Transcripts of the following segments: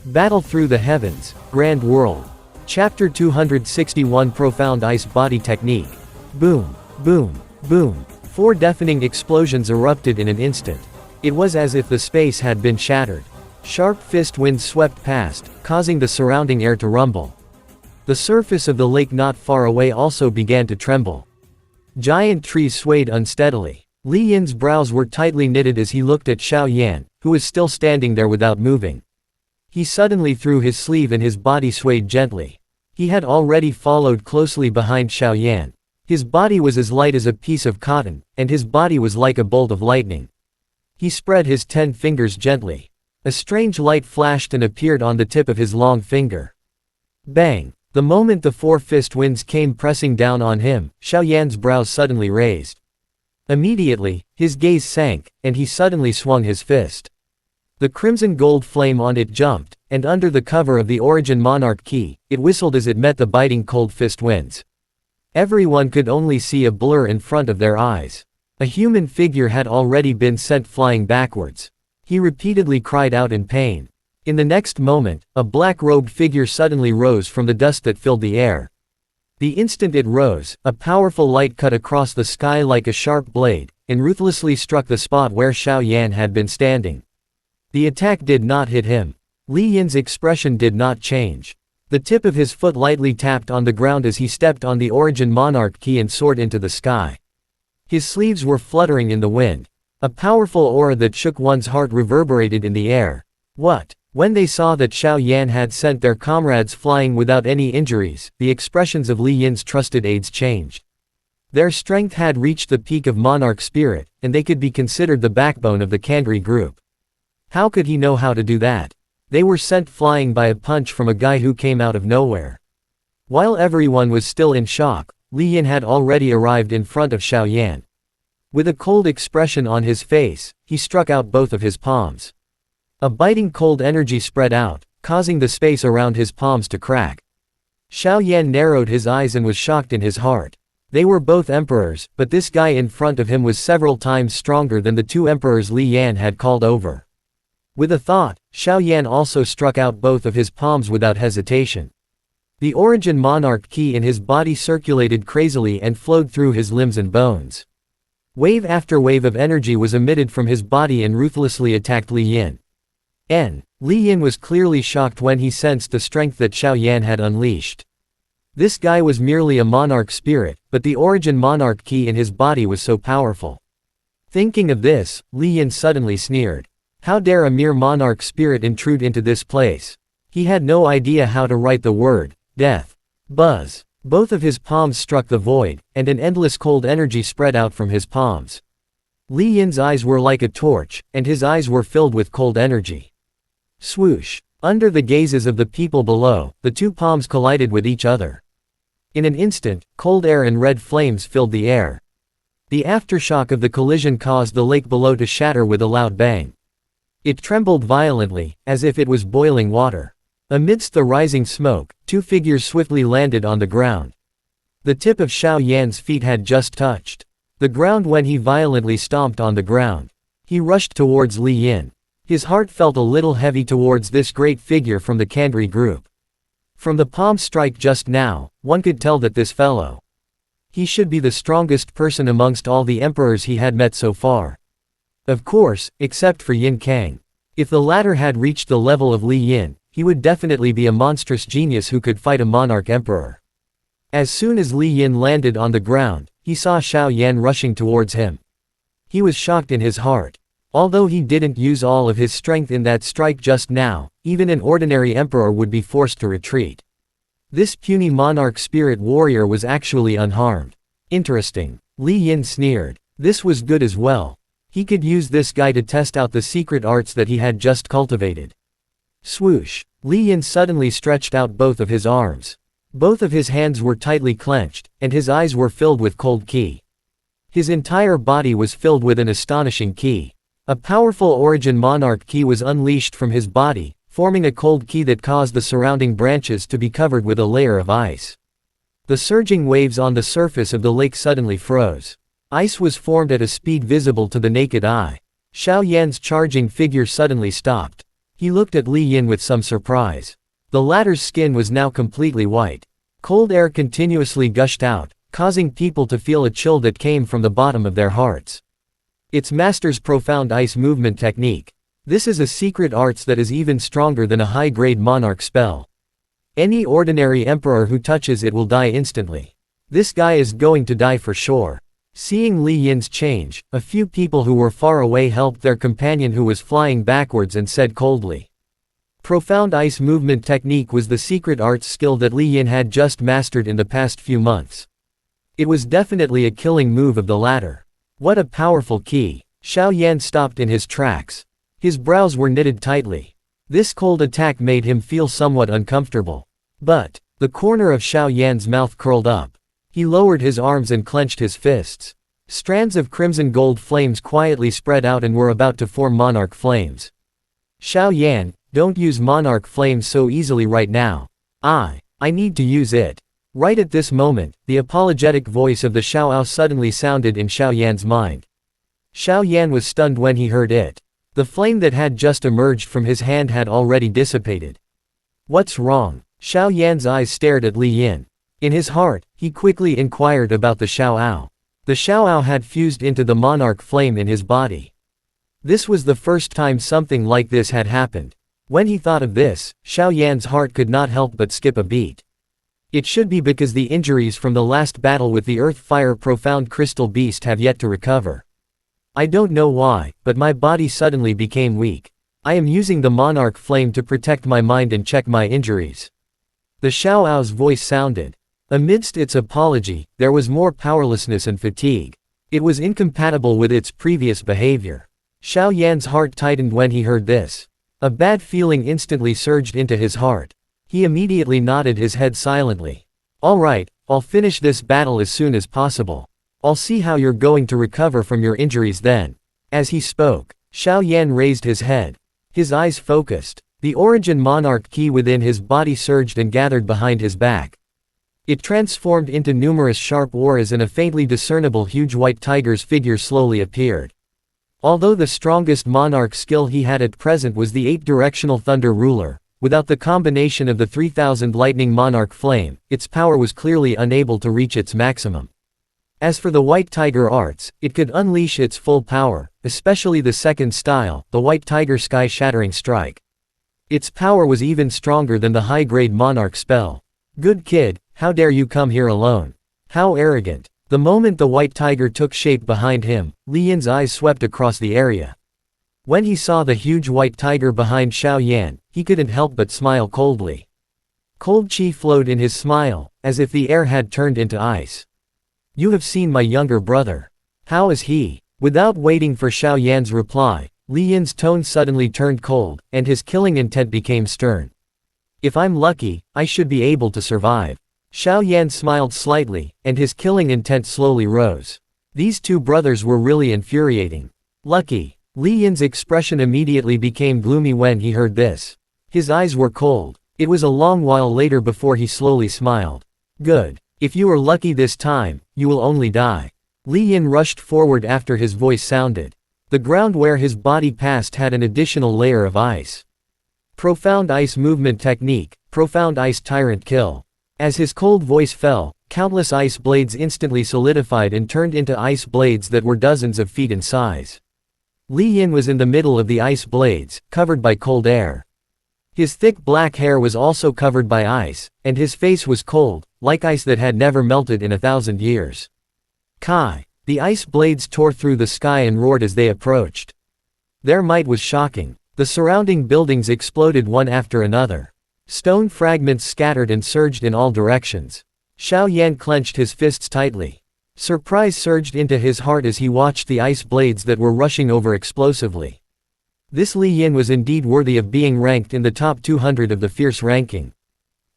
Battle through the heavens, Grand World. Chapter 261 Profound Ice Body Technique. Boom, boom, boom. 4 deafening explosions erupted in an instant. It was as if the space had been shattered. Sharp fist winds swept past, causing the surrounding air to rumble. The surface of the lake not far away also began to tremble. Giant trees swayed unsteadily. Li Yin's brows were tightly knitted as he looked at Xiao Yan, who was still standing there without moving. He suddenly threw his sleeve and his body swayed gently. He had already followed closely behind Xiao Yan. His body was as light as a piece of cotton, and his body was like a bolt of lightning. He spread his 10 fingers gently. A strange light flashed and appeared on the tip of his long finger. Bang! The moment the 4 fist winds came pressing down on him, Xiao Yan's brows suddenly raised. Immediately, his gaze sank, and he suddenly swung his fist. The crimson gold flame on it jumped, and under the cover of the Origin Monarch key, it whistled as it met the biting cold fist winds. Everyone could only see a blur in front of their eyes. A human figure had already been sent flying backwards. He repeatedly cried out in pain. In the next moment, a black-robed figure suddenly rose from the dust that filled the air. The instant it rose, a powerful light cut across the sky like a sharp blade, and ruthlessly struck the spot where Xiao Yan had been standing. The attack did not hit him. Li Yin's expression did not change. The tip of his foot lightly tapped on the ground as he stepped on the Origin Monarch key and soared into the sky. His sleeves were fluttering in the wind. A powerful aura that shook one's heart reverberated in the air. What? When they saw that Xiao Yan had sent their comrades flying without any injuries, the expressions of Li Yin's trusted aides changed. Their strength had reached the peak of monarch spirit, and they could be considered the backbone of the Kandri group. How could he know how to do that? They were sent flying by a punch from a guy who came out of nowhere. While everyone was still in shock, Li Yin had already arrived in front of Xiao Yan. With a cold expression on his face, he struck out both of his palms. A biting cold energy spread out, causing the space around his palms to crack. Xiao Yan narrowed his eyes and was shocked in his heart. They were both emperors, but this guy in front of him was several times stronger than the 2 emperors Li Yan had called over. With a thought, Xiao Yan also struck out both of his palms without hesitation. The Origin Monarch key in his body circulated crazily and flowed through his limbs and bones. Wave after wave of energy was emitted from his body and ruthlessly attacked Li Yin. Li Yin was clearly shocked when he sensed the strength that Xiao Yan had unleashed. This guy was merely a monarch spirit, but the Origin Monarch key in his body was so powerful. Thinking of this, Li Yin suddenly sneered. How dare a mere monarch spirit intrude into this place? He had no idea how to write the word, death. Buzz. Both of his palms struck the void, and an endless cold energy spread out from his palms. Li Yin's eyes were like a torch, and his eyes were filled with cold energy. Swoosh. Under the gazes of the people below, the 2 palms collided with each other. In an instant, cold air and red flames filled the air. The aftershock of the collision caused the lake below to shatter with a loud bang. It trembled violently, as if it was boiling water. Amidst the rising smoke, 2 figures swiftly landed on the ground. The tip of Xiao Yan's feet had just touched the ground when he violently stomped on the ground. He rushed towards Li Yin. His heart felt a little heavy towards this great figure from the Kandri group. From the palm strike just now, one could tell that this fellow. He should be the strongest person amongst all the emperors he had met so far. Of course, except for Yin Kang. If the latter had reached the level of Li Yin, he would definitely be a monstrous genius who could fight a monarch emperor. As soon as Li Yin landed on the ground, he saw Xiao Yan rushing towards him. He was shocked in his heart. Although he didn't use all of his strength in that strike just now, even an ordinary emperor would be forced to retreat. This puny monarch spirit warrior was actually unharmed. Interesting. Li Yin sneered. This was good as well. He could use this guy to test out the secret arts that he had just cultivated. Swoosh. Li Yin suddenly stretched out both of his arms. Both of his hands were tightly clenched, and his eyes were filled with cold ki. His entire body was filled with an astonishing ki. A powerful Origin Monarch ki was unleashed from his body, forming a cold ki that caused the surrounding branches to be covered with a layer of ice. The surging waves on the surface of the lake suddenly froze. Ice was formed at a speed visible to the naked eye. Xiao Yan's charging figure suddenly stopped. He looked at Li Yin with some surprise. The latter's skin was now completely white. Cold air continuously gushed out, causing people to feel a chill that came from the bottom of their hearts. It's Master's profound ice movement technique. This is a secret arts that is even stronger than a high-grade monarch spell. Any ordinary emperor who touches it will die instantly. This guy is going to die for sure. Seeing Li Yin's change, a few people who were far away helped their companion who was flying backwards and said coldly. Profound ice movement technique was the secret arts skill that Li Yin had just mastered in the past few months. It was definitely a killing move of the latter. What a powerful key. Xiao Yan stopped in his tracks. His brows were knitted tightly. This cold attack made him feel somewhat uncomfortable. But, the corner of Xiao Yan's mouth curled up. He lowered his arms and clenched his fists. Strands of crimson gold flames quietly spread out and were about to form monarch flames. Xiao Yan, don't use monarch flames so easily right now. I need to use it. Right at this moment, the apologetic voice of the Xiao suddenly sounded in Xiao Yan's mind. Xiao Yan was stunned when he heard it. The flame that had just emerged from his hand had already dissipated. What's wrong? Xiao Yan's eyes stared at Li Yin. In his heart, he quickly inquired about the Xiao. The Xiao had fused into the monarch flame in his body. This was the first time something like this had happened. When he thought of this, Xiao Yan's heart could not help but skip a beat. It should be because the injuries from the last battle with the Earth-Fire Profound Crystal Beast have yet to recover. I don't know why, but my body suddenly became weak. I am using the monarch flame to protect my mind and check my injuries. The Xiao's voice sounded. Amidst its apology, there was more powerlessness and fatigue. It was incompatible with its previous behavior. Xiao Yan's heart tightened when he heard this. A bad feeling instantly surged into his heart. He immediately nodded his head silently. All right, I'll finish this battle as soon as possible. I'll see how you're going to recover from your injuries then. As he spoke, Xiao Yan raised his head. His eyes focused. The origin monarch key within his body surged and gathered behind his back. It transformed into numerous sharp auras and a faintly discernible huge white tiger's figure slowly appeared. Although the strongest monarch skill he had at present was the 8-directional thunder ruler, without the combination of the 3000 lightning monarch flame, its power was clearly unable to reach its maximum. As for the white tiger arts, it could unleash its full power, especially the second style, the white tiger sky-shattering strike. Its power was even stronger than the high-grade monarch spell. Good kid, how dare you come here alone? How arrogant. The moment the white tiger took shape behind him, Li Yin's eyes swept across the area. When he saw the huge white tiger behind Xiao Yan, he couldn't help but smile coldly. Cold chi flowed in his smile, as if the air had turned into ice. You have seen my younger brother. How is he? Without waiting for Xiao Yan's reply, Li Yin's tone suddenly turned cold, and his killing intent became stern. If I'm lucky, I should be able to survive. Xiao Yan smiled slightly, and his killing intent slowly rose. These two brothers were really infuriating. Lucky. Li Yin's expression immediately became gloomy when he heard this. His eyes were cold. It was a long while later before he slowly smiled. Good. If you are lucky this time, you will only die. Li Yin rushed forward after his voice sounded. The ground where his body passed had an additional layer of ice. Profound ice movement technique, profound ice tyrant kill. As his cold voice fell, countless ice blades instantly solidified and turned into ice blades that were dozens of feet in size. Li Yin was in the middle of the ice blades, covered by cold air. His thick black hair was also covered by ice, and his face was cold, like ice that had never melted in 1,000 years. Kai! The ice blades tore through the sky and roared as they approached. Their might was shocking. The surrounding buildings exploded one after another. Stone fragments scattered and surged in all directions. Xiao Yan clenched his fists tightly. Surprise surged into his heart as he watched the ice blades that were rushing over explosively. This Li Yin was indeed worthy of being ranked in the top 200 of the fierce ranking.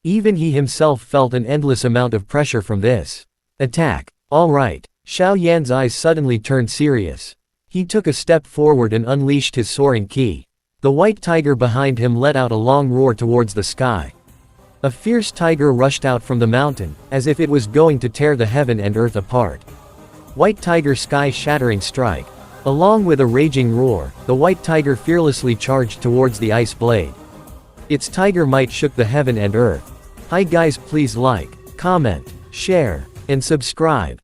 Even he himself felt an endless amount of pressure from this attack. All right. Xiao Yan's eyes suddenly turned serious. He took a step forward and unleashed his soaring ki. The white tiger behind him let out a long roar towards the sky. A fierce tiger rushed out from the mountain, as if it was going to tear the heaven and earth apart. White tiger sky-shattering strike. Along with a raging roar, the white tiger fearlessly charged towards the ice blade. Its tiger might shook the heaven and earth. Hi guys, please like, comment, share, and subscribe.